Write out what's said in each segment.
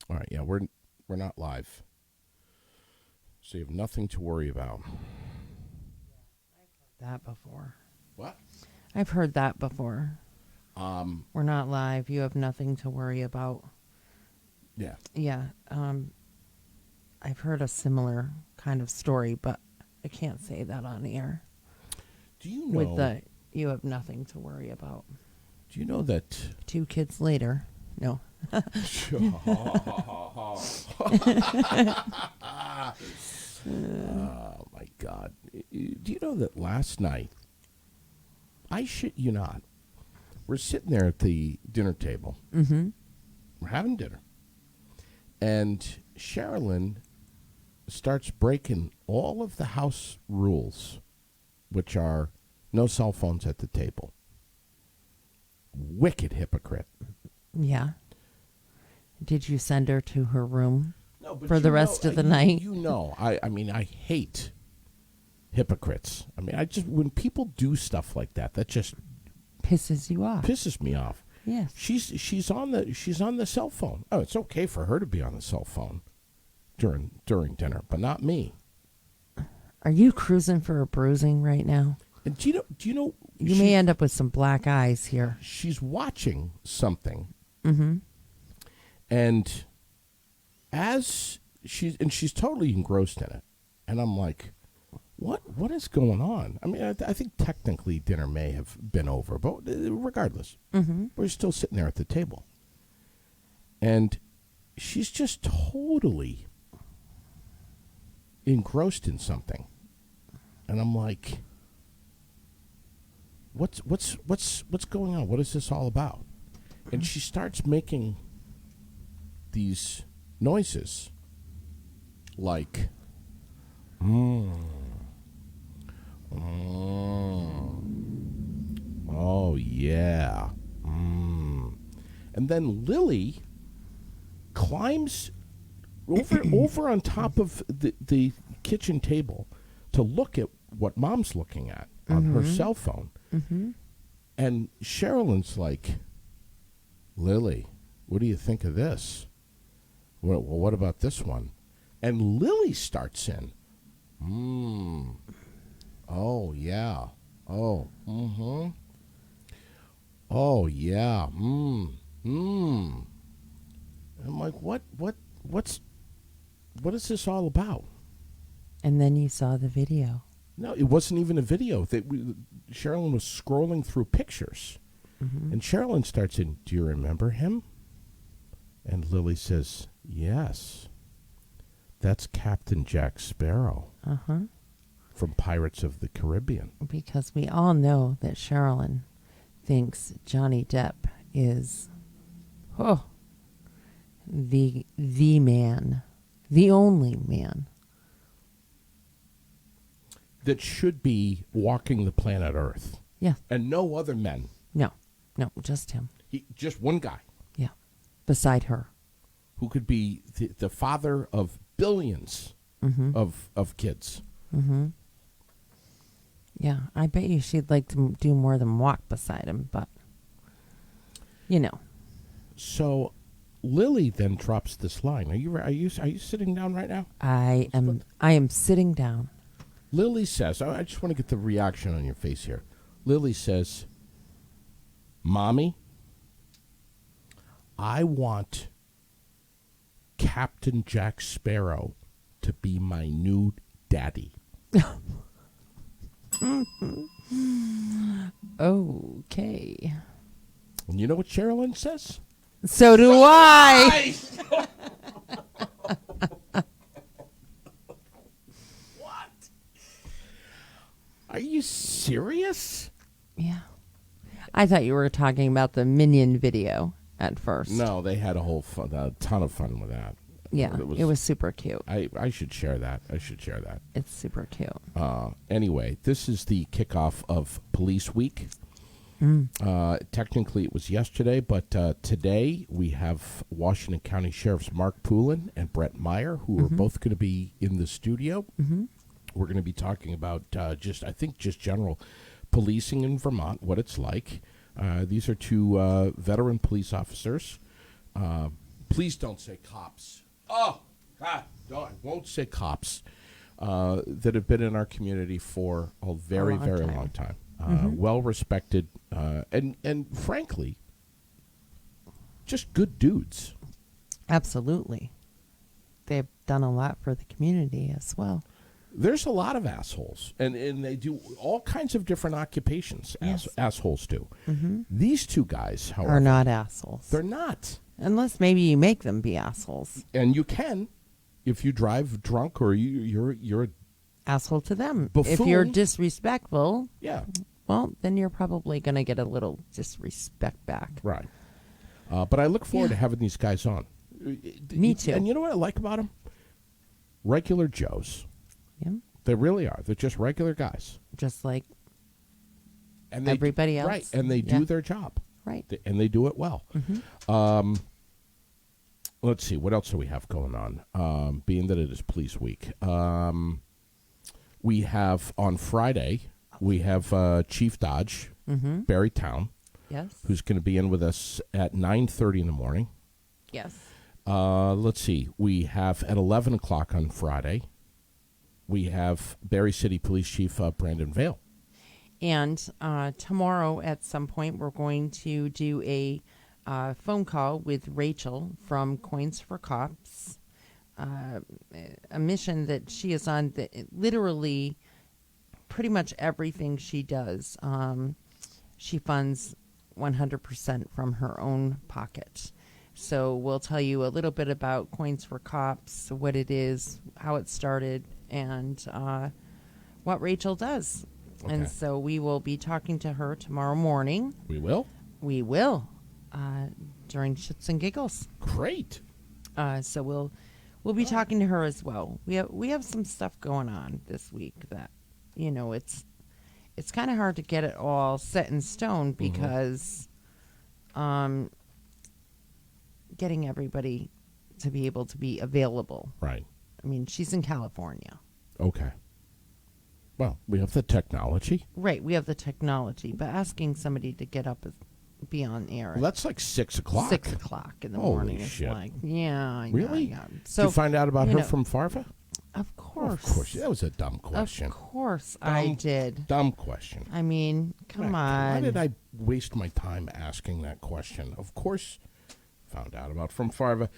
All right, yeah, we're not live, so you have nothing to worry about. That before. What? I've heard that before. Um, We're not live. You have nothing to worry about. yeah. Yeah. I've heard a similar kind of story, but I can't say that on air. Do you know? With the you have nothing to worry about. Do you know that? 2 kids later. No. Oh my God! Do you know that last night? I shit you not. We're sitting there at the dinner table. Mm-hmm. We're having dinner, and Sherilyn starts breaking all of the house rules, which are no cell phones at the table. Wicked hypocrite. Yeah. Did you send her to her room No, but for the rest of the night? You know, I mean, I hate hypocrites. I mean, when people do stuff like that, that just Pisses you off. pisses me off. Yes. She's on the cell phone. Oh, it's okay for her to be on the cell phone during dinner, but not me. Are you cruising for a bruising right now? And do you know You may end up with some black eyes here. she's watching something, Mm-hmm. and she's totally engrossed in it, and I'm like, what is going on? I mean, I think technically dinner may have been over, but regardless, Mm-hmm. we're still sitting there at the table, and she's just totally engrossed in something, and I'm like, what's going on? What is this all about? And she starts making these noises like oh yeah. And then Lily climbs over on top of the kitchen table to look at what Mom's looking at on her cell phone. Mm-hmm. And Sherilyn's like, Lily, what do you think of this? Well, what about this one? And Lily starts in. Oh, yeah. Oh, mm-hmm. Oh, yeah. I'm like, what is this all about? And then you saw the video. No, it wasn't even a video. Sherilyn was scrolling through pictures. Mm-hmm. And Sherilyn starts in, do you remember him? And Lily says, yes. That's Captain Jack Sparrow Uh-huh. from Pirates of the Caribbean. Because we all know that Sherilyn thinks Johnny Depp is the man. The only man. That should be walking the planet Earth. Yeah. And no other men. No, just him. Just one guy. Yeah. Beside her. Who could be the father of billions Mm-hmm. of kids. Mm-hmm. Yeah, I bet you she'd like to do more than walk beside him, but you know. So Lily then drops this line. Are you sitting down right now? I am sitting down. Lily says, I just want to get the reaction on your face here. Lily says, Mommy, I want Captain Jack Sparrow to be my new daddy. Okay. And you know what Sherilyn says? So do I. What? Are you serious? Yeah. I thought you were talking about the Minion video at first. No, they had a ton of fun with that. Yeah, it was super cute. I should share that. It's super cute. Anyway, this is the kickoff of Police Week. Technically, it was yesterday, but today we have Washington County Sheriffs Mark Poulin and Brett Meyer, who are both going to be in the studio. Mm-hmm. We're going to be talking about just general policing in Vermont, what it's like. These are two veteran police officers, Please don't say cops. Oh, God, no, I won't say cops that have been in our community for a very, very long time. Well respected, and frankly, just good dudes. Absolutely. They've done a lot for the community as well. There's a lot of assholes, and they do all kinds of different occupations, Yes. assholes do. These two guys, however, Are not assholes. they're not. Unless maybe you make them be assholes. And you can, if you drive drunk or you're Asshole to them. Buffoon. If you're disrespectful, yeah, well, then you're probably going to get a little disrespect back. right. But I look forward to having these guys on. Me too. And you know what I like about them? Regular Joes. Yeah. They really are. They're just regular guys. Just like And everybody else. Right, and they do their job. Right. And they do it well. Let's see, what else do we have going on? Being that it is Police Week. We have, on Friday, we have Chief Dodge, Barry Town, Yes. who's going to be in with us at 9:30 in the morning. Yes. Let's see, we have at 11 o'clock on Friday, we have Barry City Police Chief Brandon Vale. And tomorrow at some point, we're going to do a phone call with Rachel from Coins for Cops, a mission that she is on that literally pretty much everything she does. She funds 100% from her own pocket. So we'll tell you a little bit about Coins for Cops, what it is, how it started, and what Rachel does. Okay. And so we will be talking to her tomorrow morning. We will? We will, during Shits and Giggles. Great. So we'll be talking to her as well. We have some stuff going on this week that, you know, it's kind of hard to get it all set in stone because getting everybody to be able to be available. Right. I mean, she's in California. Okay. Well, we have the technology. Right, we have the technology, but asking somebody to get up and be on air Well, that's like 6 o'clock. 6 o'clock in the Holy morning. shit. It's like, yeah. Really? Yeah. Did you find out about you her know, from Farva? Of course. Of course. That was a dumb question. Of course I did. Dumb question. I mean, come on. Why did I waste my time asking that question? Of course, found out about from Farva.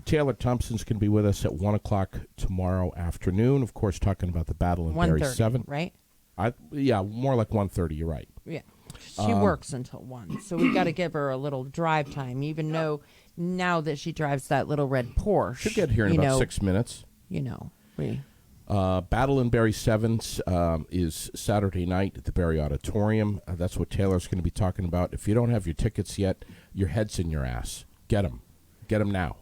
Taylor Thompson's going to be with us at 1 o'clock tomorrow afternoon. Of course, talking about the battle in Barry 7. Right? Yeah, more like 1:30. You're right. Yeah. She works until 1, so we got to give her a little drive time, even though now that she drives that little red Porsche. She'll get here in about 6 minutes. You know, we... Battle in Barry 7 is Saturday night at the Barry Auditorium. That's what Taylor's going to be talking about. If you don't have your tickets yet, your head's in your ass. Get them. Get them now.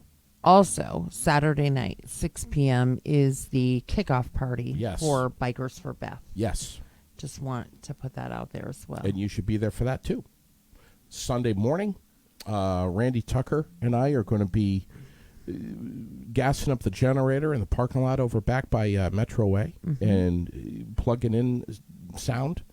Also, Saturday night, 6 p.m. is the kickoff party for Bikers for Beth. Yes. Just want to put that out there as well. And you should be there for that, too. Sunday morning, Randy Tucker and I are going to be gassing up the generator in the parking lot over back by Metro Way and plugging in sound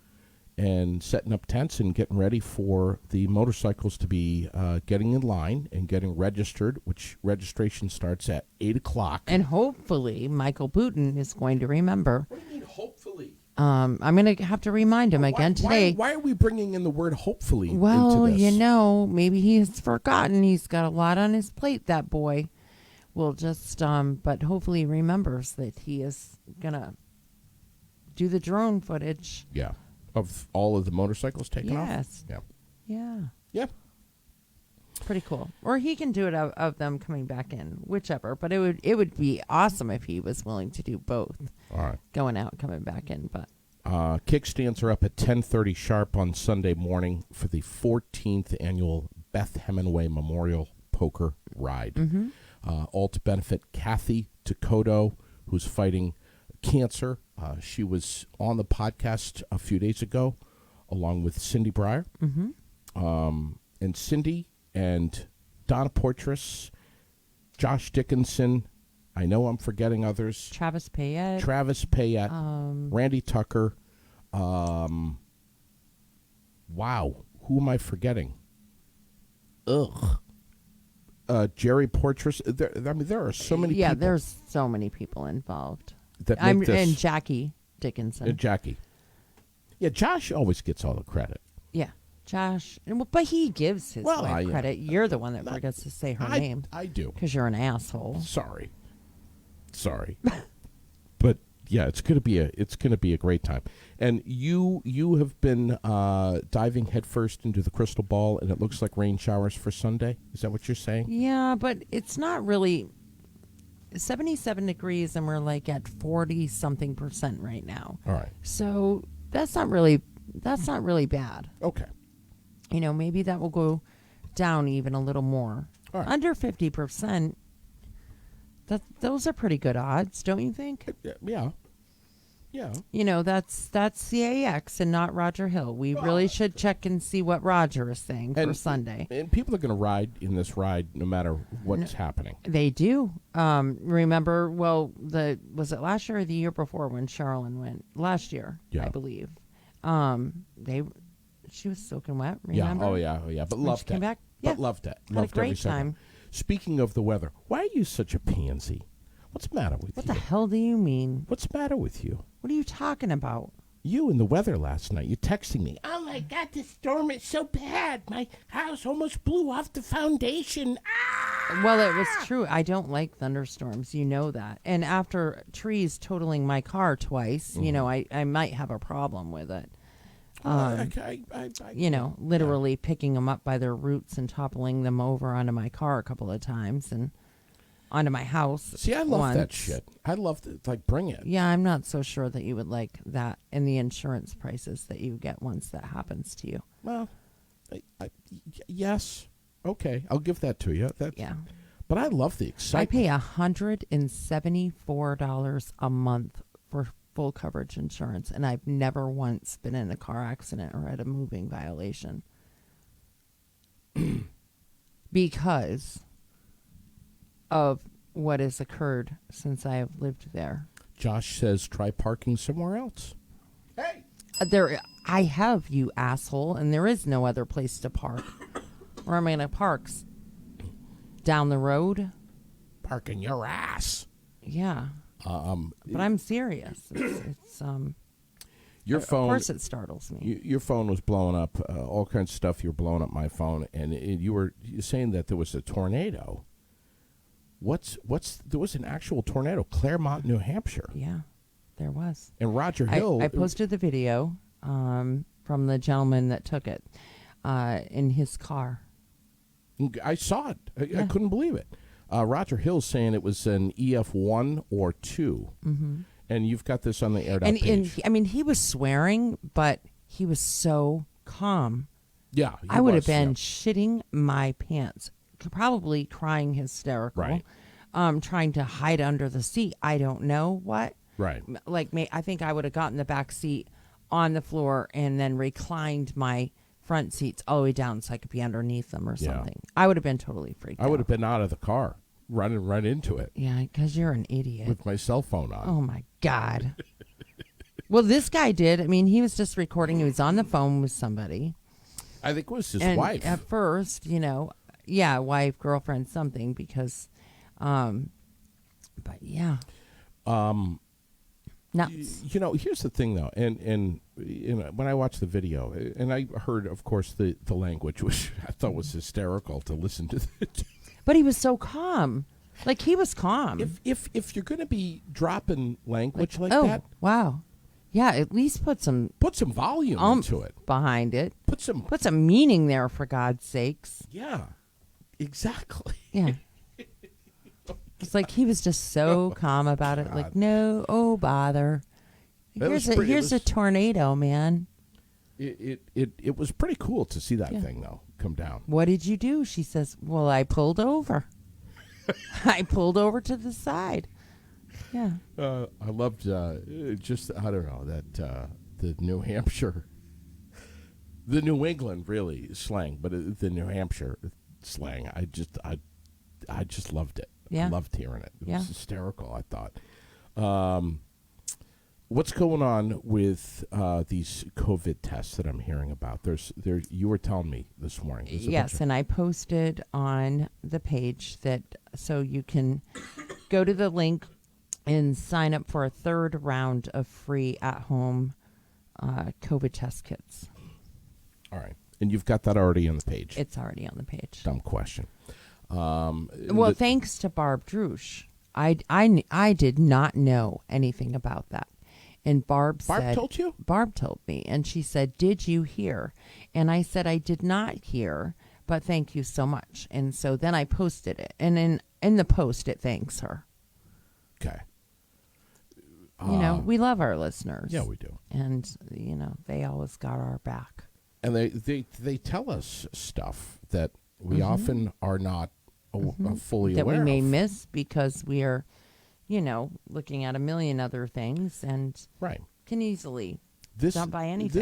and setting up tents and getting ready for the motorcycles to be getting in line and getting registered, which registration starts at 8 o'clock. And hopefully Michael Putin is going to remember. What do you mean, hopefully? I'm going to have to remind him again today. Why are we bringing in the word hopefully well, into this? you know, maybe he has forgotten. He's got a lot on his plate, that boy. We'll just, but hopefully he remembers that he is going to do the drone footage. Yeah. Of all of the motorcycles taken off? Yes. Yeah. Yeah. Yeah. Pretty cool. Or he can do it of them coming back in, whichever. But it would be awesome if he was willing to do both. All right. Going out, coming back in. But kickstands are up at 10:30 sharp on Sunday morning for the 14th annual Beth Hemingway Memorial Poker Ride. All to benefit Kathy Takoto, who's fighting cancer. She was on the podcast a few days ago, along with Cindy Breyer. And Cindy and Donna Portress, Josh Dickinson. I know I'm forgetting others. Travis Payette. Randy Tucker. Wow. Who am I forgetting? Ugh. Jerry Portress. There are so many. Yeah, people there's so many people involved. that make this. And Jackie Dickinson. Jackie. Yeah, Josh always gets all the credit. Yeah, Josh. But he gives his wife yeah. credit. You're the one that forgets to say her name. I do. Because you're an asshole. Sorry. But yeah, it's gonna be a great time. And you have been diving headfirst into the crystal ball, and it looks like rain showers for Sunday. Is that what you're saying? Yeah, but it's not really 77 degrees, and we're like at 40-something% right now. All right. So that's not really bad. Okay. Maybe that will go down even a little more. All right. Under 50%. Those are pretty good odds, don't you think? Yeah. That's CAX and not Roger Hill. We really should check and see what Roger is saying for Sunday. And people are going to ride in this ride no matter what's happening. They do. Remember, was it last year or the year before when Charlene went? Last year, Yeah. I believe. She was soaking wet, Yeah. remember? Oh, yeah. But When loved she came it. back? But Yeah. loved it. Had a Loved every great second. time. Speaking of the weather, why are you such a pansy? What's the matter with What you? the hell do you mean? What's the matter with you? What are you talking about? You and the weather last night. You're texting me. Oh, my God, the storm is so bad. My house almost blew off the foundation. Ah! Well, it was true. I don't like thunderstorms. You know that. And after trees totaling my car twice, I might have a problem with it. Literally picking them up by their roots and toppling them over onto my car a couple of times and onto my house. See, I love once. that shit. I love it. Like, bring it. Yeah, I'm not so sure that you would like that and the insurance prices that you get once that happens to you. Well, yes. Okay, I'll give that to you. Yeah. But I love the I excitement. pay $174 a month for full coverage insurance, and I've never once been in a car accident or had a moving violation. Because of what has occurred since I have lived there. Josh says try parking somewhere else. Hey! I have, you asshole, and there is no other place to park. Where am I going to park? Down the road? Parking your ass. Yeah. But I'm serious. It's your phone. Of course, it startles me. Your phone was blowing up. All kinds of stuff. You were blowing up my phone, and you were saying that there was a tornado. There was an actual tornado, Claremont, New Hampshire. Yeah, there was. And Roger Hill. I posted the video from the gentleman that took it in his car. I saw it. I couldn't believe it. Roger Hill saying it was an EF1 or 2. Mm-hmm. And you've got this on the air page. And he was swearing, but he was so calm. Yeah, I would have been shitting my pants, probably crying hysterical, right. Trying to hide under the seat. I don't know what. Right. I think I would have gotten the back seat on the floor and then reclined my front seats all the way down so I could be underneath them or something. I would have been totally freaked out. I would have been out of the car, running right into it. Yeah, because you're an idiot. With my cell phone on. Oh, my God. Well, this guy did. I mean, he was just recording. He was on the phone with somebody. I think it was his and wife. At first, wife, girlfriend, something, because, but yeah. Nuts. Here's the thing, though, and when I watched the video, and I heard, of course, the language, which I thought was hysterical to listen to. But he was so calm. Like, he was calm. If you're going to be dropping language like oh, that, wow, yeah, at least put some volume into it behind it. Put some meaning there, for God's sakes. Yeah, exactly. Yeah. It's like he was just so calm about it. Like, no, bother. Here's a tornado, man. It was pretty cool to see that thing, though, come down. What did you do? She says, well, I pulled over. I pulled over to the side. Yeah. I loved just, I don't know, that the New Hampshire, the New England, really, slang, but the New Hampshire slang, I just loved it. Yeah. I loved hearing it. It was hysterical, I thought. what's going on with these COVID tests that I'm hearing about? You were telling me this morning. Yes, and I posted on the page that so you can go to the link and sign up for a third round of free at-home COVID test kits. All right. And you've got that already on the page. It's already on the page. Dumb question. Well, thanks to Barb Drush. I did not know anything about that. And Barb told you? Barb told me. And she said, did you hear? And I said, I did not hear, but thank you so much. And so then I posted it. And in the post, it thanks her. Okay. We love our listeners. Yeah, we do. And, they always got our back. And they tell us stuff that we often are not fully that aware we may of. miss because we are, looking at a million other things and right. can easily not buy anything.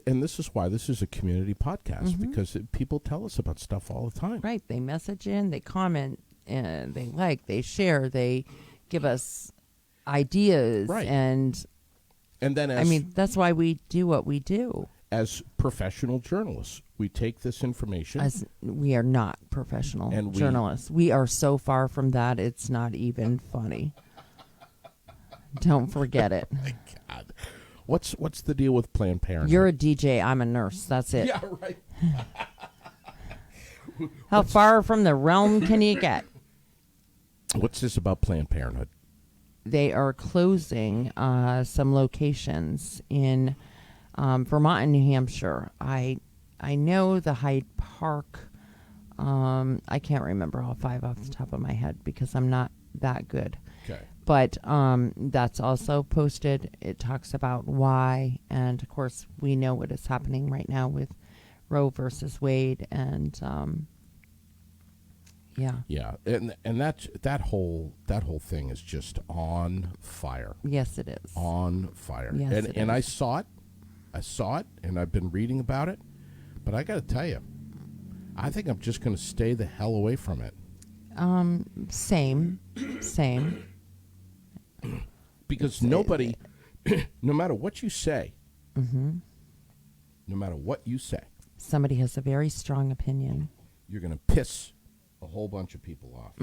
This is why this is a community podcast, because people tell us about stuff all the time. Right. They message in, they comment, they like, they share, they give us ideas. Right. And then that's why we do what we do. As professional journalists, we take this information. As we are not professional journalists. We are so far from that, it's not even funny. Don't forget it. Oh my God. What's the deal with Planned Parenthood? You're a DJ, I'm a nurse. That's it. Yeah, right. How far from the realm can you get? What's this about Planned Parenthood? They are closing some locations in Vermont and New Hampshire. I know the Hyde Park. I can't remember all 5 off the top of my head because I'm not that good. Okay. But that's also posted. It talks about why, and of course we know what is happening right now with Roe versus Wade, and yeah, and that whole thing is just on fire. Yes, it is on fire. Yes, and I saw it, and I've been reading about it, but I got to tell you, I think I'm just going to stay the hell away from it. Same. Because nobody, no matter what you say, no matter what you say, somebody has a very strong opinion. You're going to piss a whole bunch of people off.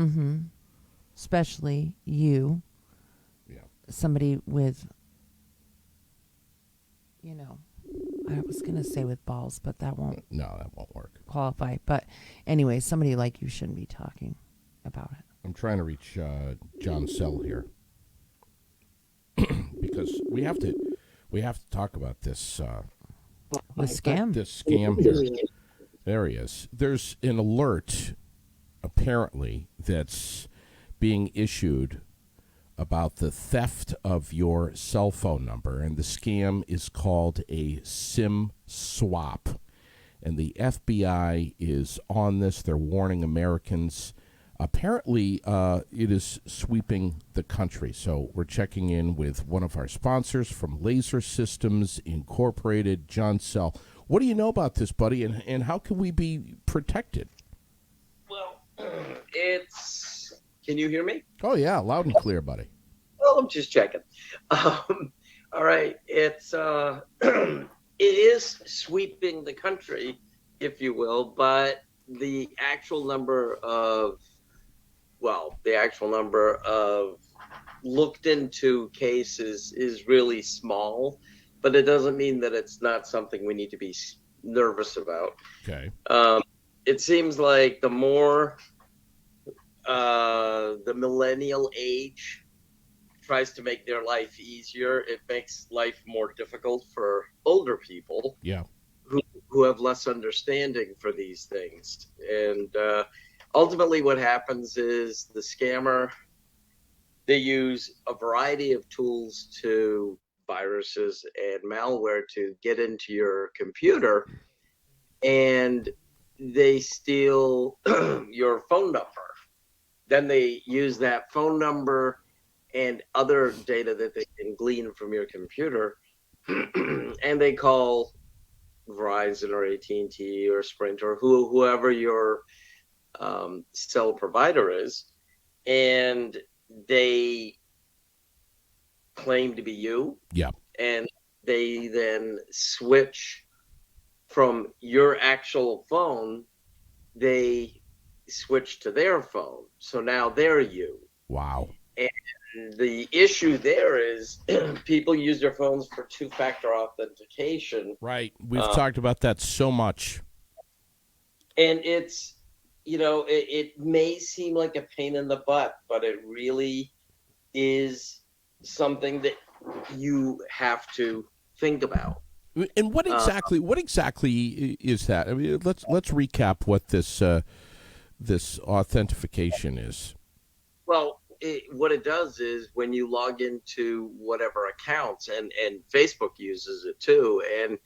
Especially you. Yeah. Somebody with, I was going to say with balls, but that won't. No, that won't work. Qualify. But anyway, somebody like you shouldn't be talking about it. I'm trying to reach John Sell here. Because we have to talk about this the scam. This scam here. There he is. There's an alert apparently that's being issued about the theft of your cell phone number, and the scam is called a SIM swap. And the FBI is on this. They're warning Americans. Apparently, it is sweeping the country. So we're checking in with one of our sponsors from Laser Systems Incorporated, John Sell. What do you know about this, buddy, and how can we be protected? Well, can you hear me? Oh, yeah, loud and clear, buddy. Well, I'm just checking. All right, it is sweeping the country, if you will, but the actual number of looked into cases is really small, but it doesn't mean that it's not something we need to be nervous about. Okay. It seems like the more the millennial age tries to make their life easier, it makes life more difficult for older people. Yeah. Who have less understanding for these things. And ultimately what happens is the scammer, they use a variety of tools to viruses and malware to get into your computer, and they steal your phone number. Then they use that phone number and other data that they can glean from your computer, and they call Verizon or AT&T or Sprint or whoever your cell provider is, and they claim to be you. Yeah. And they then switch from your actual phone, they switch to their phone. So now they're you. Wow. And the issue there is people use their phones for two-factor authentication. Right. We've talked about that so much. And it's, it may seem like a pain in the butt, but it really is something that you have to think about. And what exactly is that? I mean, let's recap what this authentication is. Well, what it does is when you log into whatever accounts, and Facebook uses it too, and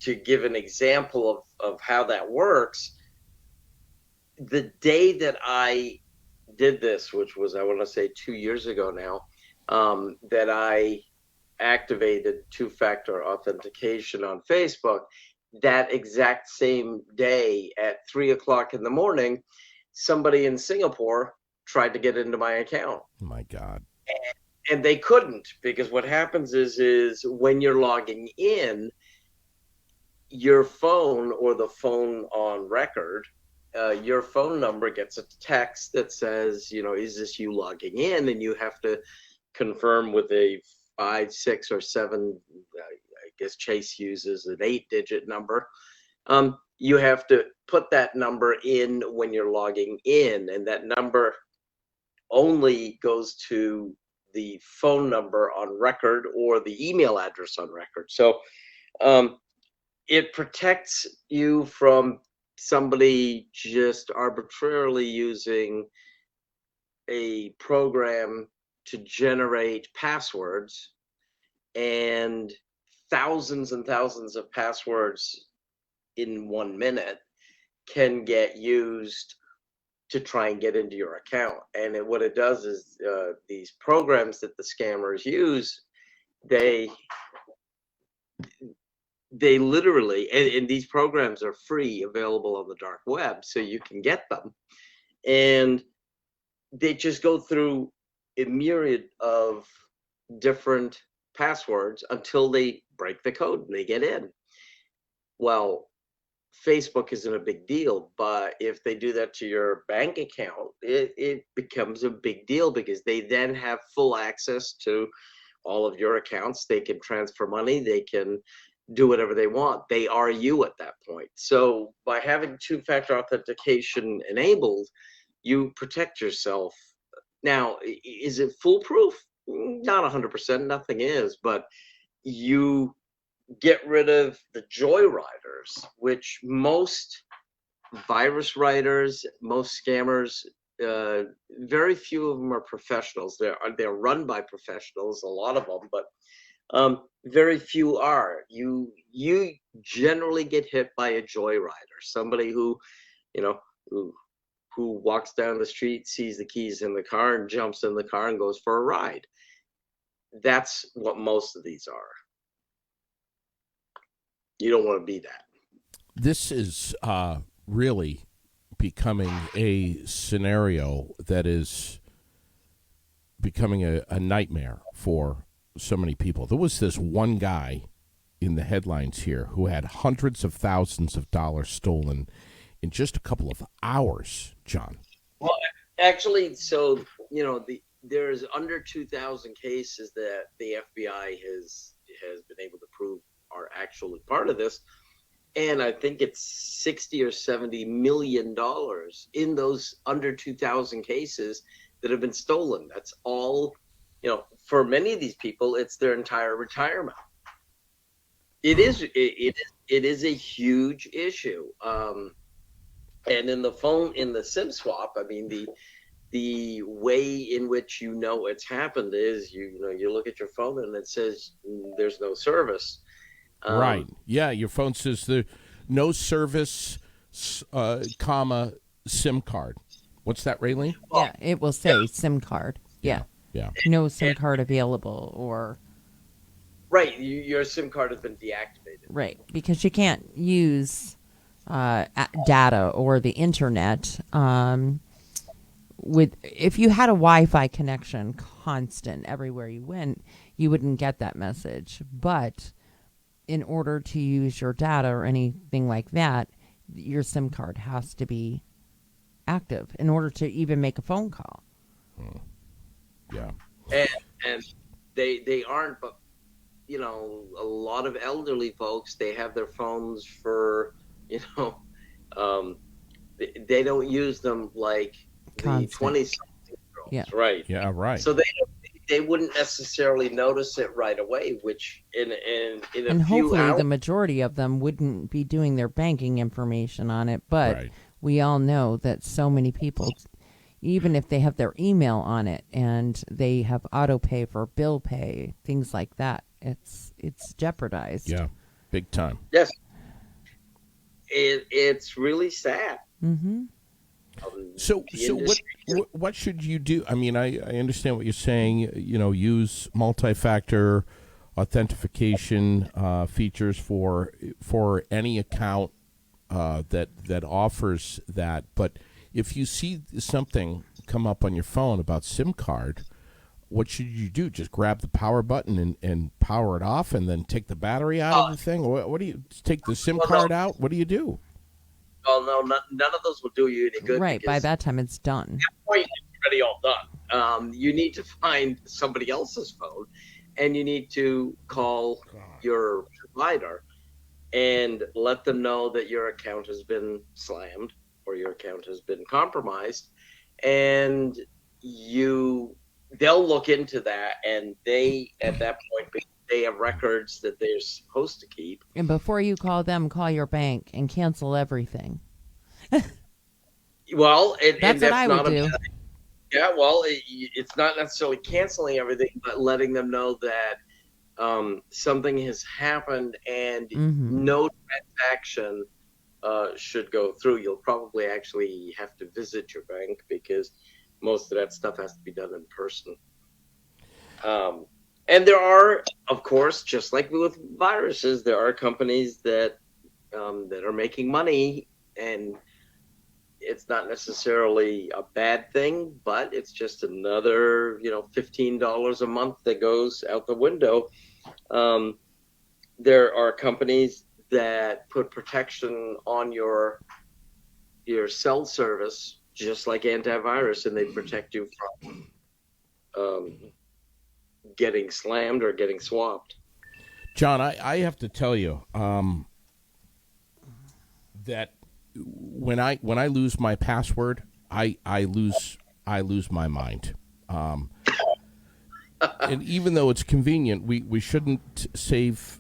to give an example of how that works, the day that I did this, which was, I want to say 2 years ago now, that I activated two-factor authentication on Facebook, that exact same day at 3:00 in the morning, somebody in Singapore tried to get into my account. Oh my God. And they couldn't, because what happens is when you're logging in, your phone or the phone on record, your phone number gets a text that says, is this you logging in? And you have to confirm with a 5, 6, or 7, I guess Chase uses an 8-digit number. You have to put that number in when you're logging in, and that number only goes to the phone number on record or the email address on record. So it protects you from somebody just arbitrarily using a program to generate passwords, and thousands of passwords in 1 minute can get used to try and get into your account. And what it does is these programs that the scammers use, they literally, and these programs are free, available on the dark web, so you can get them. And they just go through a myriad of different passwords until they break the code and they get in. Well, Facebook isn't a big deal, but if they do that to your bank account, it becomes a big deal, because they then have full access to all of your accounts. They can transfer money. They can do whatever they want. They are you at that point. So by having two-factor authentication enabled, you protect yourself. Now, is it foolproof? Not 100%. Nothing is, but you get rid of the joyriders, which most virus writers, most scammers, very few of them are professionals. They're run by professionals, a lot of them, but very few are. You generally get hit by a joyrider, somebody who walks down the street, sees the keys in the car, and jumps in the car and goes for a ride. That's what most of these are. You don't want to be that. This is really becoming a scenario that is becoming a nightmare for so many people. There was this one guy in the headlines here who had hundreds of thousands of dollars stolen in just a couple of hours, John. Well, actually, so, there's under 2,000 cases that the FBI has been able to prove are actually part of this. And I think it's 60 or 70 million dollars in those under 2,000 cases that have been stolen. That's all, for many of these people, it's their entire retirement. It is a huge issue. And in the SIM swap, I mean, the way in which it's happened is you look at your phone and it says there's no service. Right. Yeah, your phone says the no service, comma, SIM card. What's that, Raylene? Yeah, it will say SIM card. Yeah. No SIM card available, or... Right, your SIM card has been deactivated. Right, because you can't use data or the internet if you had a Wi-Fi connection constant everywhere you went, you wouldn't get that message. But in order to use your data or anything like that, your SIM card has to be active in order to even make a phone call. Yeah. And they aren't, but you know, a lot of elderly folks, they have their phones for, you know, they don't use them like the 20-something-year-olds, Yeah. right? Yeah, right. So they wouldn't necessarily notice it right away, which in a And few hopefully hours, the majority of them wouldn't be doing their banking information on it. But Right. we all know that so many people, even if they have their email on it and they have auto pay for bill pay, things like that, it's jeopardized. Yeah, big time. yes, it's really sad. Mm-hmm. So what should you do? I mean, I understand what you're saying. You know, use multi-factor authentication features for any account that offers that. But if you see something come up on your phone about SIM card, what should you do? Just grab the power button and power it off, and then take the battery out of the thing? Or what do you take the SIM card out? What do you do? Well, no, none of those will do you any good. Right. By that time, it's done. At that point, it's already all done. You need to find somebody else's phone, and you need to call your provider and let them know that your account has been slammed or your account has been compromised, and they'll look into that, and they, at that point, they have records that they're supposed to keep. And before you call them, call your bank and cancel everything. Well, That's what I would do. Yeah, well, it's not necessarily canceling everything, but letting them know that something has happened and no transaction should go through. You'll probably actually have to visit your bank because most of that stuff has to be done in person. And there are, of course, just like with viruses, there are companies that are making money, and it's not necessarily a bad thing, but it's just another, $15 a month that goes out the window. There are companies that put protection on your cell service, just like antivirus, and they protect you from getting slammed or getting swapped. John, I have to tell you that when I lose my password, I lose my mind. And even though it's convenient, we shouldn't save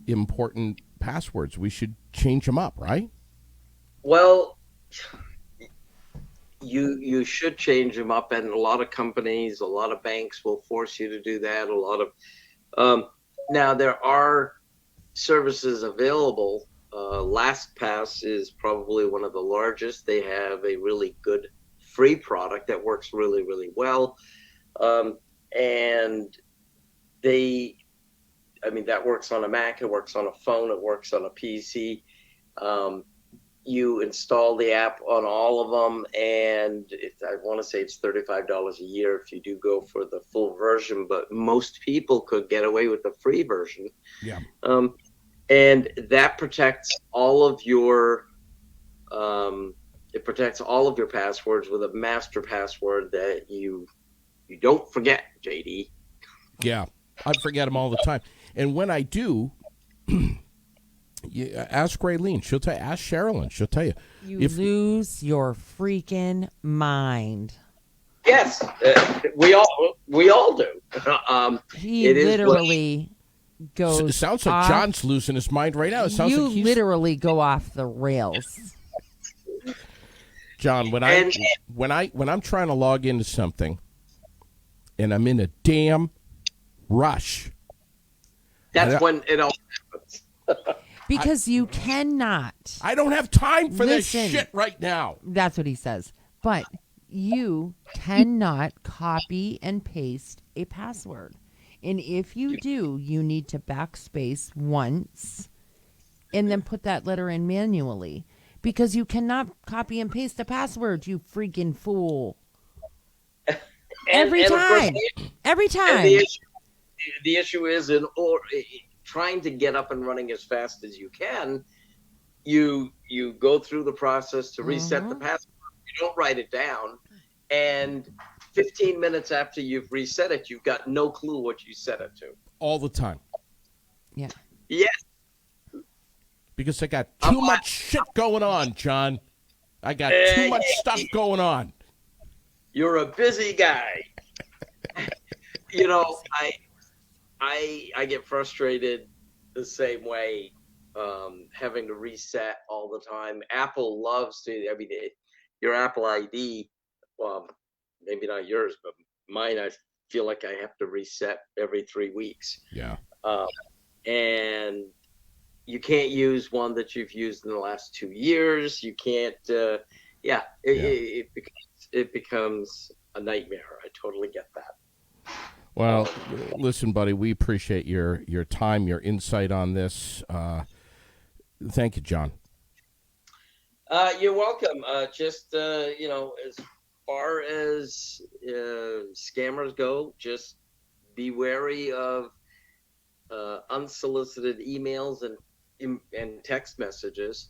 important passwords. We should change them up, right? Well, you should change them up, and a lot of companies, a lot of banks will force you to do that. A lot of now there are services available. LastPass is probably one of the largest. They have a really good free product that works really, really well, and that works on a Mac, it works on a phone, it works on a PC. You install the app on all of them, and I want to say it's $35 a year if you do go for the full version, but most people could get away with the free version. Yeah. And that protects all of your passwords with a master password that you don't forget, JD. Yeah, I forget them all the time. And when I do, ask Raylene. She'll tell you. Ask Sherilyn. She'll tell you. You lose your freaking mind. Yes, we all do. He literally goes. It sounds like John's losing his mind right now. It sounds you like he's literally go off the rails. John, when I'm trying to log into something, and I'm in a damn rush. That's when it all happens. Because you cannot. I don't have time for this Listen. shit right now. That's what he says. But you cannot copy and paste a password. And if you do, you need to backspace once and then put that letter in manually. Because you cannot copy and paste a password, you freaking fool. Every and of course, time. Every and time. the issue is trying to get up and running as fast as you can. You go through the process to reset the password. You don't write it down, and 15 minutes after you've reset it, you've got no clue what you set it to. All the time. Yeah. Yes. Because I got too much shit going on, John. I got too much stuff going on. You're a busy guy. You know, I get frustrated the same way, having to reset all the time. Apple loves to. I mean, your Apple ID, well, maybe not yours, but mine, I feel like I have to reset every 3 weeks. Yeah. And you can't use one that you've used in the last 2 years. You can't. It becomes a nightmare. I totally get that. Well, listen, buddy, we appreciate your time, your insight on this. Thank you, John. You're welcome. Just as far as scammers go, just be wary of unsolicited emails and text messages.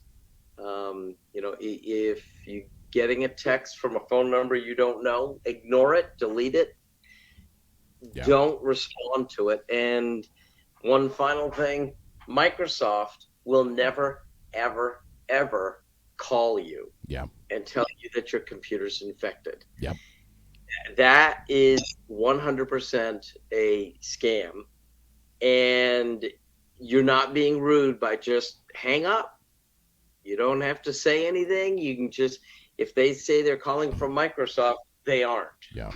If you're getting a text from a phone number you don't know, ignore it, delete it. Yeah. Don't respond to it. And one final thing, Microsoft will never, ever, ever call you and tell you that your computer's infected. Yep. That is 100% a scam. And you're not being rude by just hang up. You don't have to say anything. You can just, if they say they're calling from Microsoft, they aren't. Yeah.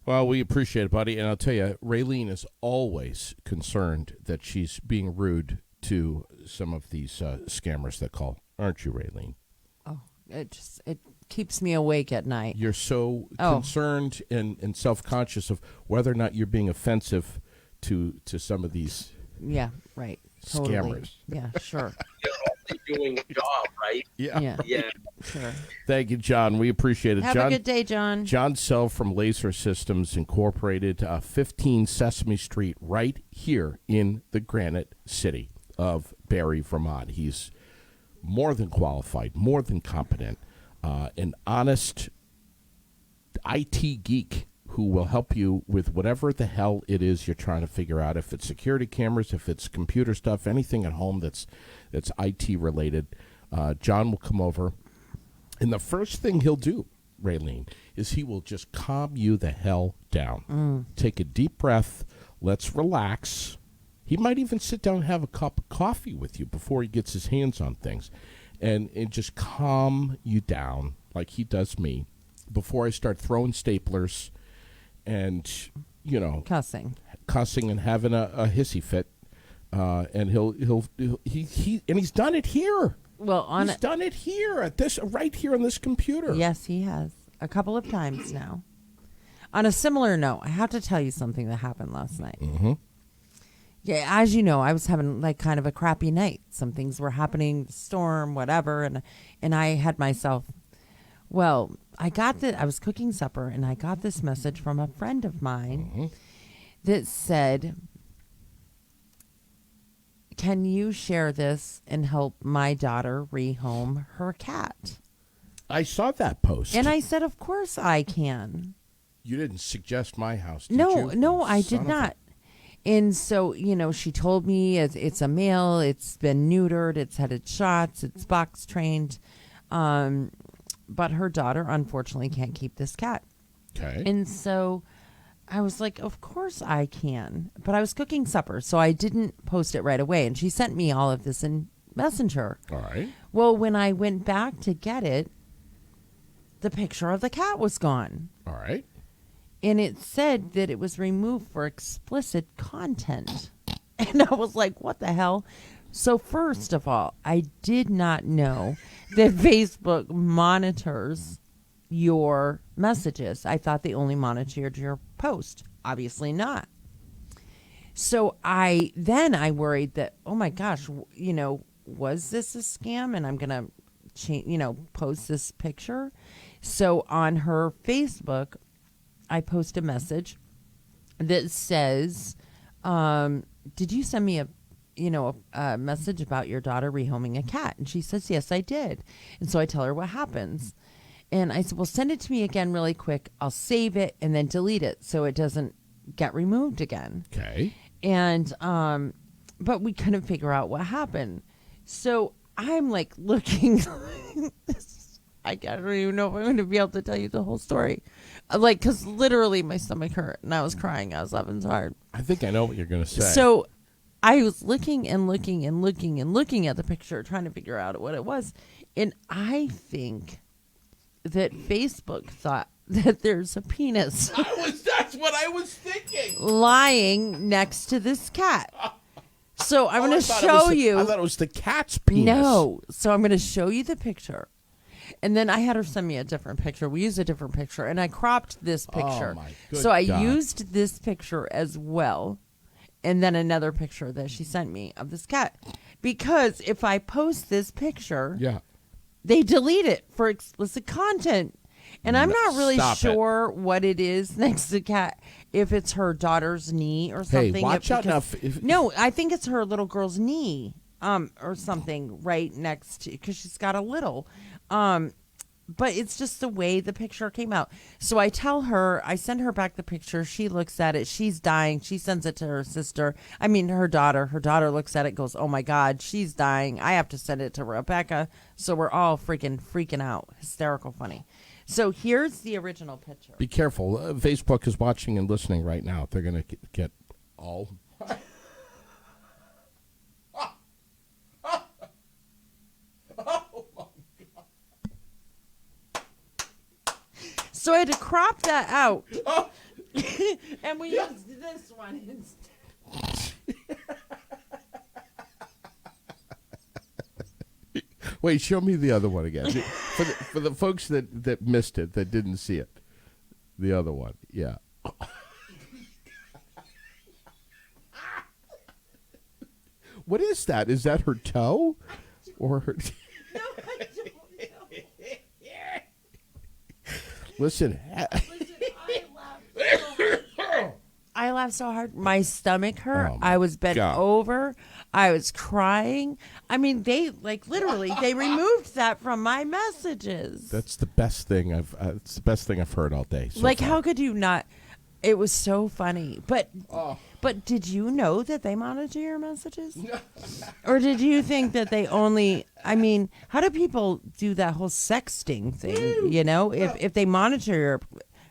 Well, we appreciate it, buddy. And I'll tell you, Raylene is always concerned that she's being rude to some of these scammers that call. Aren't you, Raylene? Oh, it keeps me awake at night. You're so concerned and self-conscious of whether or not you're being offensive to some of these right. Totally. Scammers. Yeah, sure. They're only doing a job, right? Yeah. Sure. Thank you, John. We appreciate it. Have a good day, John. John Sell from Laser Systems Incorporated, 15 Sesame Street, right here in the Granite City of Barre, Vermont. He's more than qualified, more than competent, an honest IT geek who will help you with whatever the hell it is you're trying to figure out. If it's security cameras, if it's computer stuff, anything at home that's IT related, John will come over. And the first thing he'll do, Raylene, is he will just calm you the hell down. Take a deep breath. Let's relax. He might even sit down and have a cup of coffee with you before he gets his hands on things and just calm you down like he does me before I start throwing staplers and, cussing and having a hissy fit. And he's done it here. Well, he's done it here at this, right here on this computer. Yes, he has a couple of times now. On a similar note, I have to tell you something that happened last night. Mm-hmm. Yeah, as you know, I was having like kind of a crappy night. Some things were happening, storm, whatever, and I had myself. Well, I was cooking supper, and I got this message from a friend of mine that said, "Can you share this and help my daughter rehome her cat?" I saw that post. And I said, "Of course I can." You didn't suggest my house, did you? No, I did not. And so, she told me it's a male, it's been neutered, it's had its shots, it's box trained. But her daughter, unfortunately, can't keep this cat. Okay. And so I was like, of course I can. But I was cooking supper, so I didn't post it right away. And she sent me all of this in Messenger. All right. Well, when I went back to get it, the picture of the cat was gone. All right. And it said that it was removed for explicit content. And I was like, what the hell? So first of all, I did not know that Facebook monitors your messages. I thought they only monitored your post. Obviously not. So I worried that, oh my gosh, was this a scam? And I'm going to post this picture. So on her Facebook, I post a message that says, did you send me a message about your daughter rehoming a cat? And she says, yes, I did. And so I tell her what happens. And I said, well, send it to me again really quick. I'll save it and then delete it so it doesn't get removed again. Okay. And, but we couldn't figure out what happened. So I'm like looking, I don't even know if I'm going to be able to tell you the whole story. Like, because literally my stomach hurt and I was crying. I was laughing so hard. I think I know what you're going to say. So I was looking and looking and looking and looking at the picture, trying to figure out what it was. And I think that Facebook thought that there's a penis That's what I was thinking. lying next to this cat. So I'm going to I show you. I thought it was the cat's penis. No. So I'm going to show you the picture. And then I had her send me a different picture. We used a different picture. And I cropped this picture. my good so I God. used this picture as well. And then another picture that she sent me of this cat. Because if I post this picture, Yeah. they delete it for explicit content. And I'm not really Stop it. sure what it is next to the cat. If it's her daughter's knee or something. Hey, watch out now. No, I think it's her little girl's knee, or something right next to, because she's got a little, but it's just the way the picture came out. So I tell her, I send her back the picture. She looks at it. She's dying. She sends it to her sister. I mean, her daughter. Her daughter looks at it, goes, "Oh my God, she's dying. I have to send it to Rebecca." So we're all freaking out, hysterical, funny. So here's the original picture. Be careful. Facebook is watching and listening right now. They're going to get all. So I had to crop that out. And we used this one instead. Wait, show me the other one again. For the folks that missed it, that didn't see it. The other one. Yeah. What is that? Is that her toe? Or her... No, I don't know. Listen. I laughed so hard. My stomach hurt. Oh, my I was bent God. over. I was crying. I mean, they literally they removed that from my messages. That's the best thing it's the best thing I've heard all day. So like, far. how could you not? It was so funny. But did you know that they monitor your messages? Or did you think that they only? I mean, how do people do that whole sexting thing? You know, if they monitor your.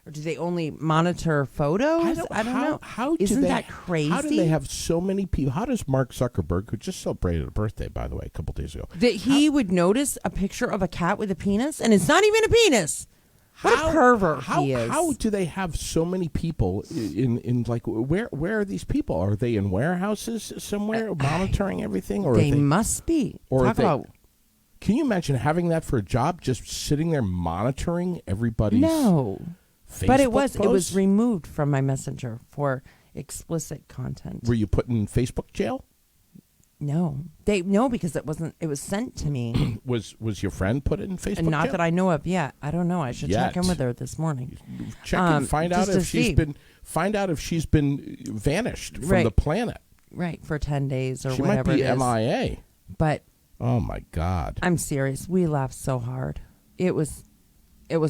Or do they only monitor photos? I don't know. Isn't that crazy? How do they have so many people? How does Mark Zuckerberg, who just celebrated a birthday, by the way, a couple days ago, that he would notice a picture of a cat with a penis, and it's not even a penis? What a pervert he is. How do they have so many people in like where are these people? Are they in warehouses somewhere monitoring everything? Or they must be. Talk about. Can you imagine having that for a job? Just sitting there monitoring everybody's. No. Facebook But it was posts? removed from my messenger for explicit content. Were you put in Facebook jail? No, because it was sent to me. Was your friend put in Facebook And not jail? that I know of yet. I don't know. I should check in with her this morning. Check and find out just if to see. she's been vanished from Right. the planet. Right, for 10 days or She whatever might be it is. MIA. But Oh my God! I'm serious. We laughed so hard. It was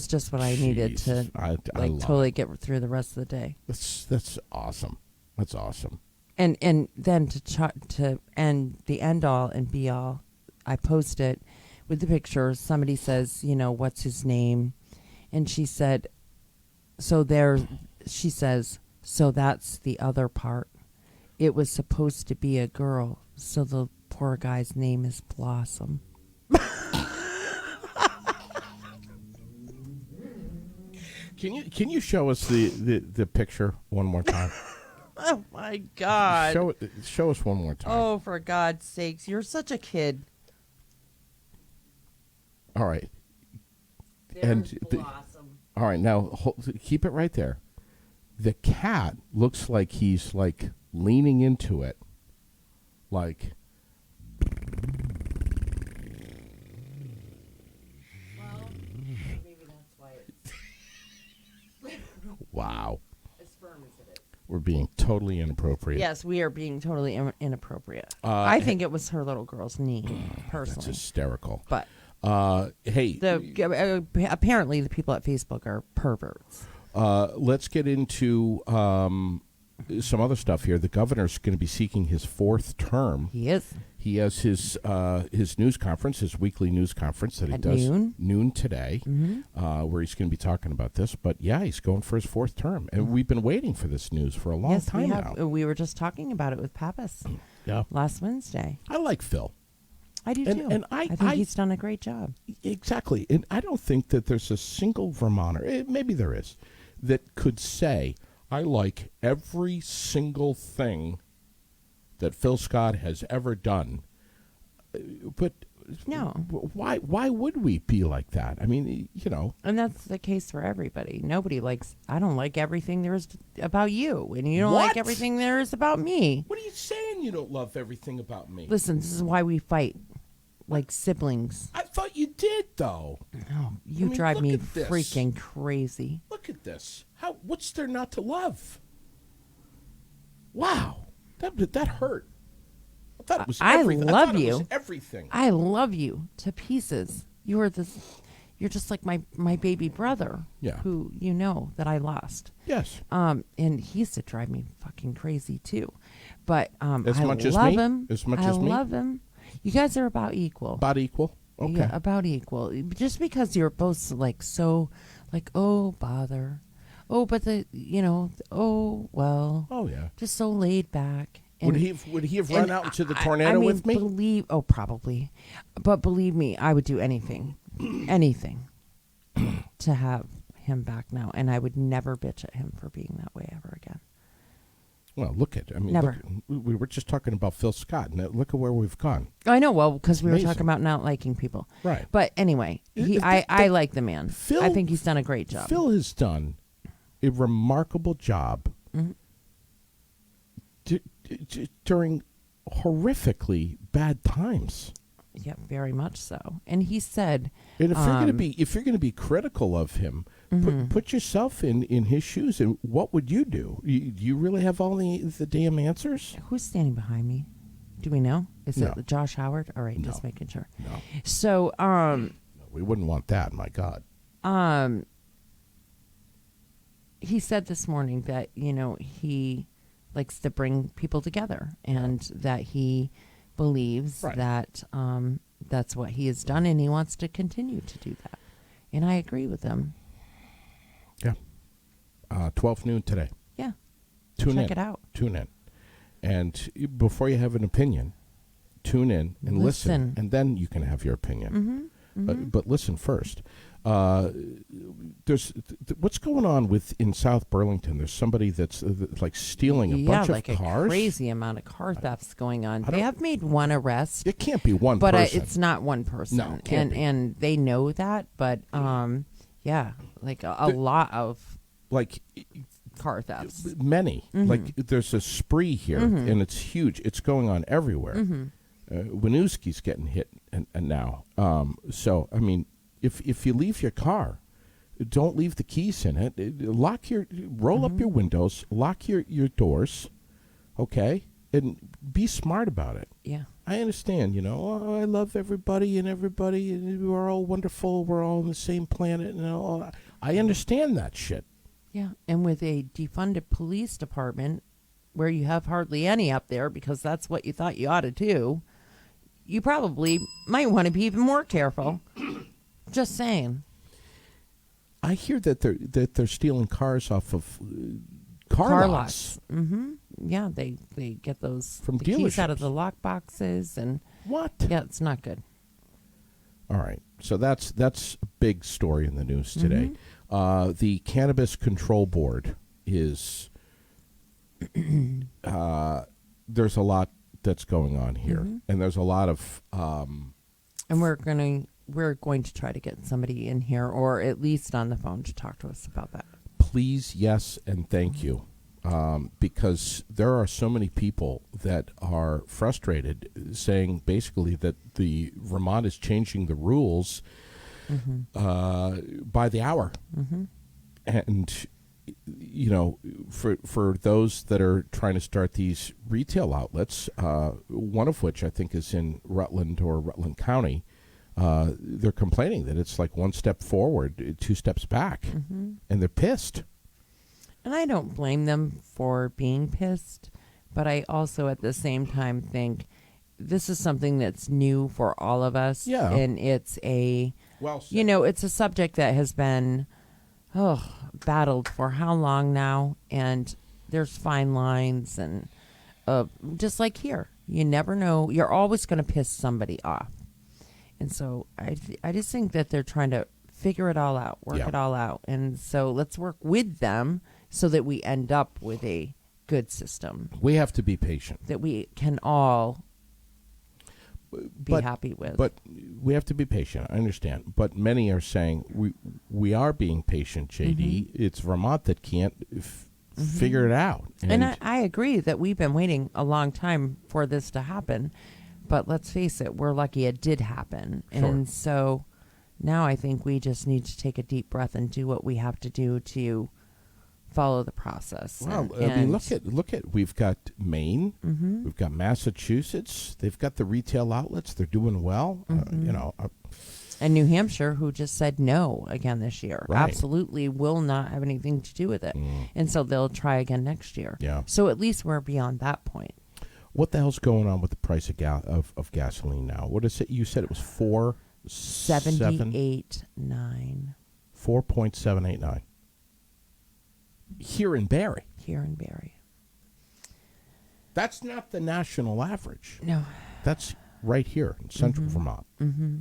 just what I needed to Jeez. I love totally it. get through the rest of the day. That's awesome. That's awesome. And then to end the end all and be all, I post it with the picture. Somebody says, what's his name? And she said, so that's the other part. It was supposed to be a girl. So the poor guy's name is Blossom. Can you show us the picture one more time? Oh my God. Show us one more time. Oh, for God's sakes. You're such a kid. All right. There's Blossom. All right, now keep it right there. The cat looks like he's like leaning into it, like. Well, maybe that's why it's... Wow. As firm as it is. We're being totally inappropriate. Yes, we are being totally inappropriate. I think it was her little girl's knee, That's personally. hysterical. But hey, apparently the people at Facebook are perverts. let's get into some other stuff here. The governor's going to be seeking his fourth term. He is. He has his news conference, his weekly news conference that he At does noon today, where he's going to be talking about this. But yeah, he's going for his fourth term, and we've been waiting for this news for a long time now. We were just talking about it with Pappas last Wednesday. I like Phil. I do too. And I think he's done a great job. Exactly, and I don't think that there's a single Vermonter, maybe there is, that could say, I like every single thing that Phil Scott has ever done. But no, why would we be like that? I mean, you know. And that's the case for everybody. Nobody likes, I don't like everything there is about you, and you don't What? like everything there is about me. What are you saying you don't love everything about me? Listen, this is why we fight like siblings. I thought you did, though. Oh, you I mean, drive look me at this. freaking crazy. Look at this. What's there not to love? Wow. That hurt. I thought it was everything. love I thought it you. was everything. I love you to pieces. You're just like my baby brother. Yeah. Who you know that I lost. Yes. And he used to drive me fucking crazy too. But As I much as love me? him. As much I as me? love him. You guys are about equal. About equal? Okay. Yeah, about equal. Just because you're both like so, like, oh bother, oh but oh well. Oh yeah. Just so laid back. Would he have run out into the tornado with me? Probably, but believe me, I would do anything to have him back now, and I would never bitch at him for being that way ever again. Well, look at. I mean, Never. We were just talking about Phil Scott, and look at where we've gone. I know, well, because we were Amazing. talking about not liking people, Right. But anyway, I like the man. Phil- I think he's done a great job. Phil has done a remarkable job during horrifically bad times. Yeah, very much so. And he said, And if you're going to be critical of him, put yourself in his shoes. And what would you do? Do you really have all the damn answers? who's standing behind me? Do we know? Is No. it Josh Howard? All right, No. just making sure. No, So, we wouldn't want that. My God. he said this morning that, he likes to bring people together and that he believes Right. that that's what he has done and he wants to continue to do that. And I agree with him. Yeah. 12 noon today. Yeah. Tune in. Check it out. Tune in. And before you have an opinion, tune in and listen. And then you can have your opinion. But listen first. There's what's going on in South Burlington? There's somebody that's like stealing a bunch like of cars. a crazy amount of car thefts going on. They have made one arrest. It can't be one but person. It's not one person. No, it can't be. And they know that, but yeah, like a lot of like car thefts. many. Like there's a spree here, and it's huge. It's going on everywhere. Winooski's getting hit, and now. So I mean, if you leave your car, don't leave the keys in it. Roll up your windows, lock your doors, okay, and be smart about it. Yeah. I understand, I love everybody, and we're all wonderful. We're all on the same planet, and all. I understand that shit. Yeah, and with a defunded police department where you have hardly any up there because that's what you thought you ought to do, you probably might want to be even more careful. Just saying. I hear that they're stealing cars off of car lots. Mm-hmm. Yeah, they get those From the keys out of dealerships. the lock boxes and What? yeah, it's not good. All right. So that's a big story in the news today. The Cannabis Control Board is there's a lot that's going on here, and there's a lot of And we're going to try to get somebody in here or at least on the phone to talk to us about that. please, yes, and thank you, because there are so many people that are frustrated, saying basically that the Vermont is changing the rules by the hour, and for those that are trying to start these retail outlets, one of which I think is in Rutland or Rutland County, they're complaining that it's like one step forward, two steps back, and they're pissed. And I don't blame them for being pissed, but I also at the same time think this is something that's new for all of us. Yeah. And it's Well said. it's a subject that has been battled for how long now, and there's fine lines, and just like here, you never know, you're always going to piss somebody off. And so I just think that they're trying to figure it all out, work it all out, and so let's work with them so that we end up with a good system We have to be patient. that we can all be But- happy with. But we have to be patient. I understand. But many are saying we are being patient, JD. It's Vermont that can't figure it out. And I agree that we've been waiting a long time for this to happen. But let's face it, we're lucky it did happen. Sure. And so now I think we just need to take a deep breath and do what we have to do to follow the process. Well, I mean, look at we've got Maine, Mm-hmm. we've got Massachusetts. They've got the retail outlets. They're doing well. And New Hampshire, who just said no again this year, Right. absolutely will not have anything to do with it. And so they'll try again next year. Yeah. So at least we're beyond that point. What the hell's going on with the price of gasoline now? What is it? You said it was 78.9 4.789 here in Barrie. here in Barrie. That's not the national average. No. That's right here in central Vermont. Mm-hmm.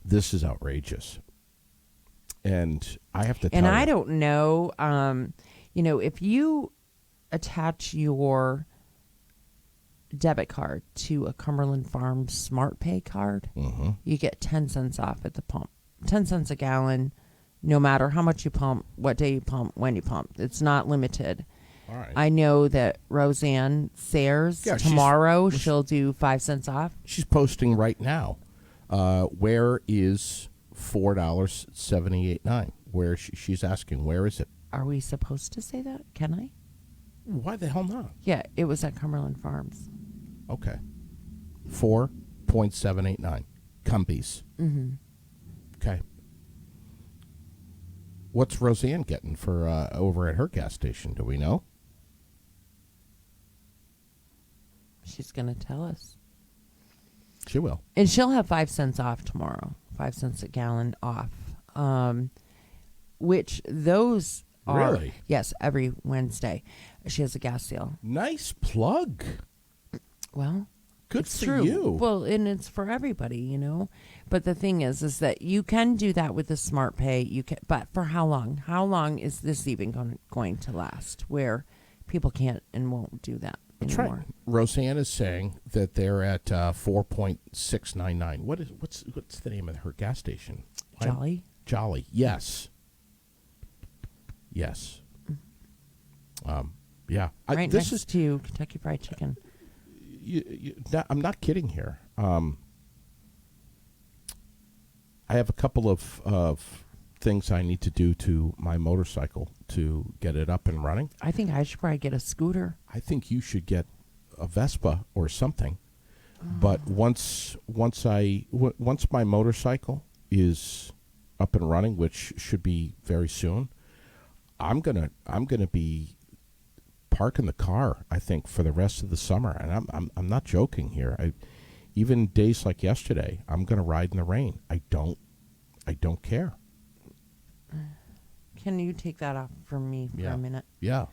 This is outrageous. And I have to tell And you. I don't know, if you attach your debit card to a Cumberland Farms Smart Pay card, you get 10 cents off at the pump. 10 cents a gallon, no matter how much you pump, what day you pump, when you pump. It's not limited. All right. I know that Roseanne Sayers, Yeah, tomorrow, she'll do 5 cents off. She's posting right now. Where is $4.78.9? Where she's asking, where is it? Are we supposed to say that? Can I? Why the hell not? Yeah, it was at Cumberland Farms. Okay. 4.789. Cumbies. Mm-hmm. Okay. What's Roseanne getting for over at her gas station? Do we know? She's going to tell us. She will. And she'll have 5 cents off tomorrow. 5 cents a gallon off. Which those are. Really? Yes, every Wednesday. She has a gas sale. Nice plug. Well, Good it's for true. you. Well, and it's for everybody, But the thing is that you can do that with the Smart Pay. You can, but for how long? How long is this even going to last? Where people can't and won't do that That's anymore. right. Roseanne is saying that they're at 4.699. What's the name of her gas station? Jolly. Jolly. Yes. Yes. Yeah. Right This next to Kentucky Fried Chicken. I'm not kidding here. I have a couple of things I need to do to my motorcycle to get it up and running. I think I should probably get a scooter. I think you should get a Vespa or something. But once my motorcycle is up and running, which should be very soon, I'm gonna be parking the car, I think, for the rest of the summer, and I'm not joking here. Even days like yesterday, I'm gonna ride in the rain. I don't care. Can you take that off from me for a minute? Yeah.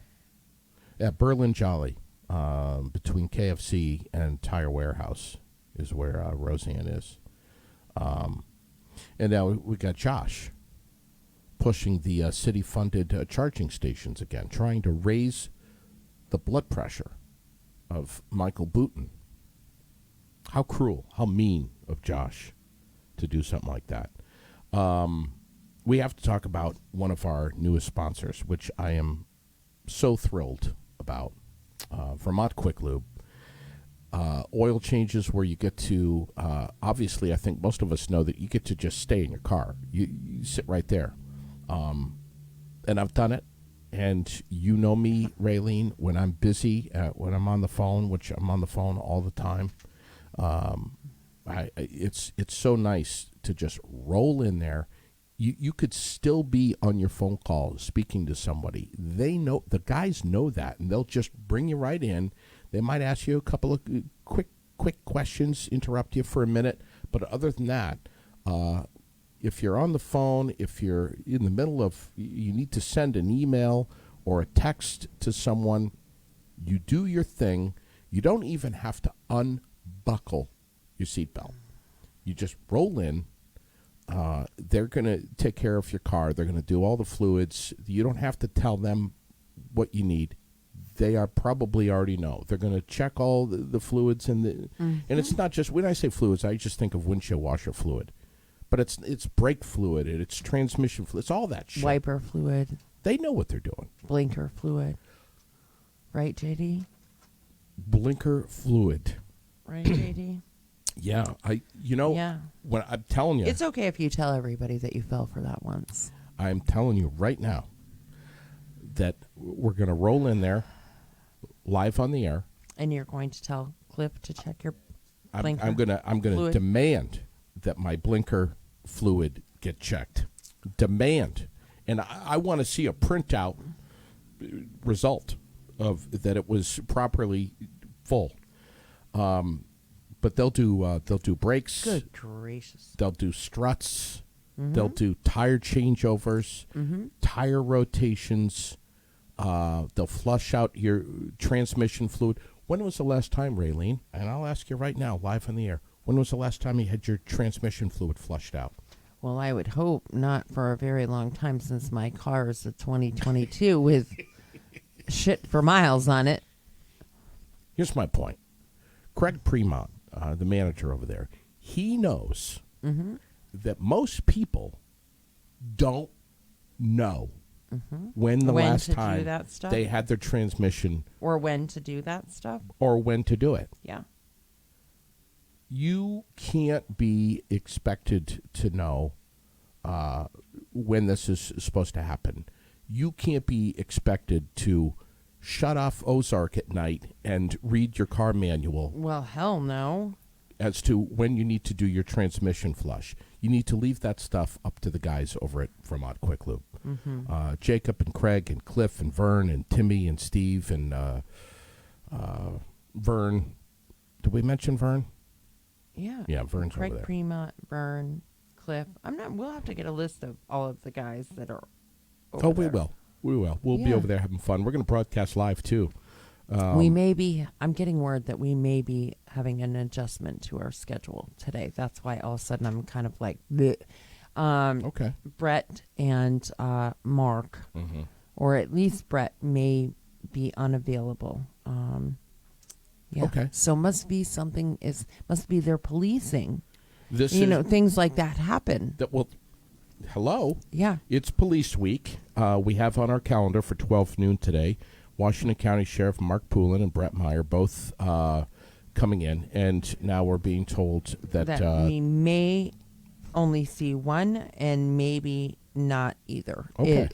At Berlin Jolly, between KFC and Tire Warehouse is where Roseanne is. And now we got Josh pushing the city-funded charging stations again, trying to raise the blood pressure of Michael Booten. How cruel, how mean of Josh to do something like that. We have to talk about one of our newest sponsors, which I am so thrilled about, Vermont Quick Lube. Oil changes where you get to, obviously I think most of us know that you get to just stay in your car. You sit right there. And I've done it. And you know me, Raylene, when I'm busy, when I'm on the phone, which I'm on the phone all the time, it's so nice to just roll in there. You could still be on your phone call speaking to somebody. They know, the guys know that, and they'll just bring you right in. They might ask you a couple of quick questions, interrupt you for a minute, but other than that, if you're on the phone, if you're in the middle of, you need to send an email or a text to someone, you do your thing. You don't even have to unbuckle your seatbelt. You just roll in. They're going to take care of your car. They're going to do all the fluids. You don't have to tell them what you need. They are probably already know. They're going to check all the fluids and and it's not just, when I say fluids, I just think of windshield washer fluid. But it's brake fluid, and it's transmission fluid. It's all that shit. Wiper fluid. They know what they're doing. Blinker fluid. Right, JD? Blinker fluid. Right, JD? Yeah, Yeah. when I'm telling you. It's okay if you tell everybody that you fell for that once. I'm telling you right now that we're going to roll in there live on the air. And you're going to tell Cliff to check your I'm blinker. going to fluid. demand that my blinker fluid get checked. Demand. And I want to see a printout result of that it was properly full. But they'll do brakes. Good gracious. They'll do struts. They'll do tire changeovers, tire rotations. They'll flush out your transmission fluid. When was the last time, Raylene? And I'll ask you right now, live on the air. When was the last time you had your transmission fluid flushed out? Well, I would hope not for a very long time, since my car is a 2022 with shit for miles on it. Here's my point. Craig Premont, the manager over there, he knows that most people don't know when the When last to do time that stuff? they had their transmission Or when to do that stuff. or when to do it. Yeah. You can't be expected to know when this is supposed to happen. You can't be expected to shut off Ozark at night and read your car manual Well, hell no. as to when you need to do your transmission flush. You need to leave that stuff up to the guys over at Vermont Quick Lube. Jacob and Craig and Cliff and Vern and Timmy and Steve and Vern. Did we mention Vern? Yeah. Yeah, Vern's Craig over there. Premont, Vern, Cliff. We'll have to get a list of all of the guys that are over Oh, we there. will. We will. We'll be Yeah. over there having fun. We're going to broadcast live, too. We may be, I'm getting word that we may be having an adjustment to our schedule today. That's why all of a sudden I'm kind of like, bleh. Okay. Brett and Mark, or at least Brett, may be unavailable. Yeah. Okay. So must be their policing. This You is, know, things like that happen. well, hello. Yeah. It's Police Week. We have on our calendar for 12 noon today, Washington County Sheriff Mark Poulin and Brett Meyer both coming in, and now we're being told that we may only see one and maybe not either. Okay.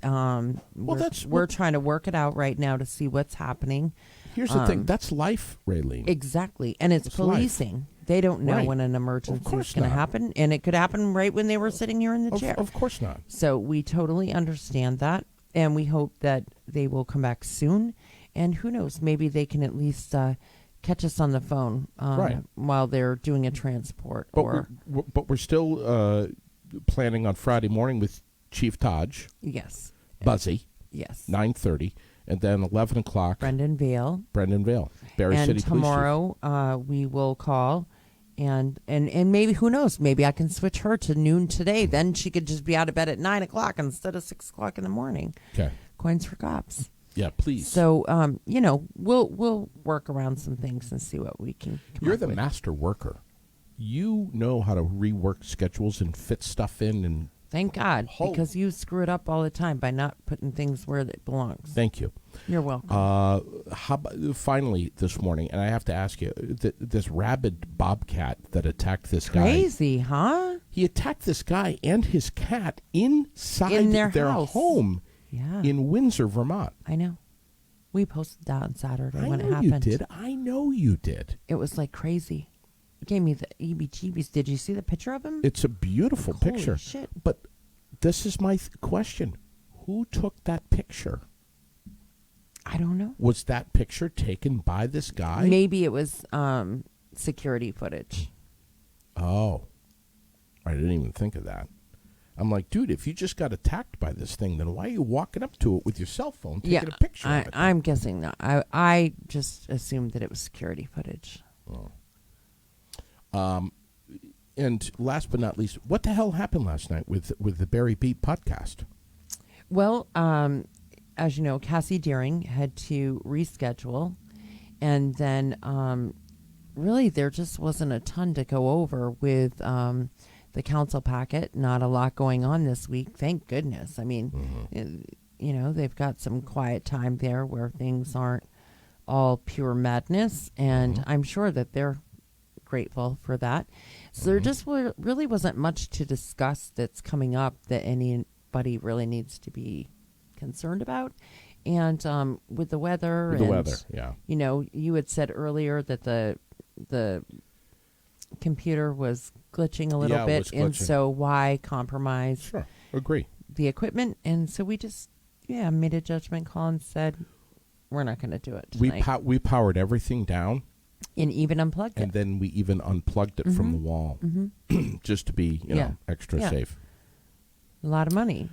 We're trying to work it out right now to see what's happening. here's the thing. That's life, Raylene. Exactly. And it's policing. They don't know Right. when an Of emergency course is going to not. happen, and it could happen right when they were sitting here in the chair. Of course not. So we totally understand that, and we hope that they will come back soon. And who knows, maybe they can at least catch us on the phone Right. while they're doing a transport. But we're still planning on Friday morning with Chief Taj, Yes. Buzzy, Yes. 9:30, and then 11 o'clock, Brendan Vale. Brendan Vale, Barry And City Police Chief. tomorrow we will call, and maybe, who knows, maybe I can switch her to noon today. Then she could just be out of bed at 9 o'clock instead of 6 o'clock in the morning. Okay. Coins for cops. Yeah, please. So, we'll work around some things and see what we can come You're up the with. master worker. You know how to rework schedules and fit stuff in and Thank God, Holy- because you screw it up all the time by not putting things where it belongs. Thank you. You're welcome. Finally, this morning, and I have to ask you, this rabid bobcat that attacked this guy. Crazy, huh? He attacked this guy and his cat inside In their house. home Yeah. in Windsor, Vermont. I know. We posted that on Saturday when it know happened. you did. I know you did. It was like crazy. It gave me the EBGBs. Did you see the picture of him? It's a beautiful Holy picture. shit. But this is my question. Who took that picture? I don't know. Was that picture taken by this guy? Maybe it was security footage. Oh. I didn't even think of that. I'm like, dude, if you just got attacked by this thing, then why are you walking up to it with your cell phone taking a picture of it? I'm guessing that. I just assumed that it was security footage. Oh. And last but not least, what the hell happened last night with the Barry Beat podcast? Well, as you know, Cassie Deering had to reschedule, and then really there just wasn't a ton to go over with the council packet. Not a lot going on this week, thank goodness. I mean, you know, they've got some quiet time there where things aren't all pure madness, and I'm sure that they're grateful for that. So there just really wasn't much to discuss that's coming up that anybody really needs to be concerned about. And with the weather, yeah. You know, you had said earlier that the computer was glitching a little Yeah, it bit, was and glitching. so why compromise Sure, agree. the equipment? And so we just made a judgment call and said we're not going to do it tonight. We powered everything down, and even unplugged and it. then we even unplugged it from the wall, just to be extra Yeah. safe. A lot of money.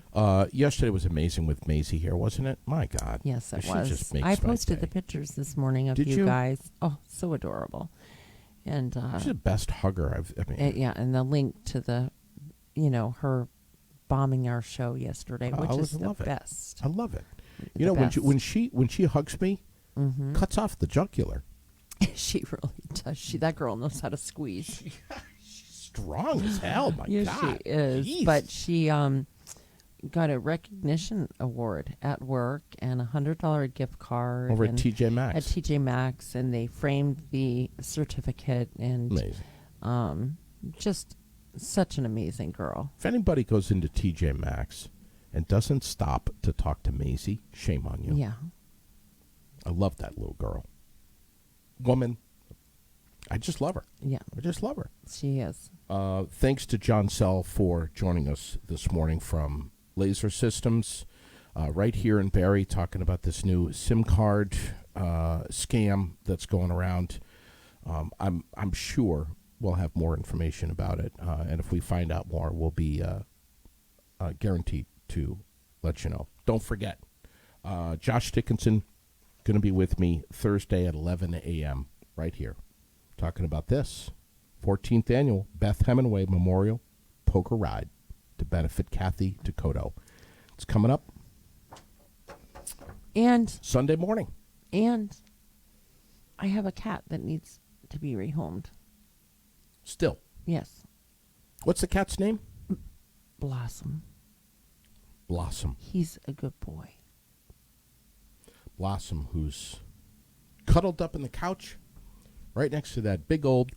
Yesterday was amazing with Maisie here, wasn't it? My God. Yes, it She was. just makes I my posted day. the pictures this morning of Did you you? guys. Oh, so adorable. And She's the best hugger and the link to the, her bombing our show yesterday, which is the best. I love it. The You know, best. when she hugs me, cuts off the jugular. She really does. That girl knows how to squeeze. She's strong as hell. My Yes, God. she is. Jeez. But she got a recognition award at work and $100 gift card over at TJ Maxx. At TJ Maxx, and they framed the certificate, and Amazing. just such an amazing girl. If anybody goes into TJ Maxx and doesn't stop to talk to Maisie, shame on you. Yeah. I love that little girl. Woman. I just love her. Yeah. I just love her. She is. Thanks to John Sell for joining us this morning from Laser Systems, right here in Barrie, talking about this new SIM card scam that's going around. I'm sure we'll have more information about it, and if we find out more, we'll be guaranteed to let you know. Don't forget, Josh Dickinson going to be with me Thursday at 11 a.m. right here, talking about this 14th annual Beth Hemingway Memorial Poker Ride to benefit Kathy Dakota. It's coming up. And Sunday morning. And I have a cat that needs to be rehomed. Still. Yes. What's the cat's name? Blossom. Blossom. He's a good boy. Blossom, who's cuddled up in the couch right next to that big old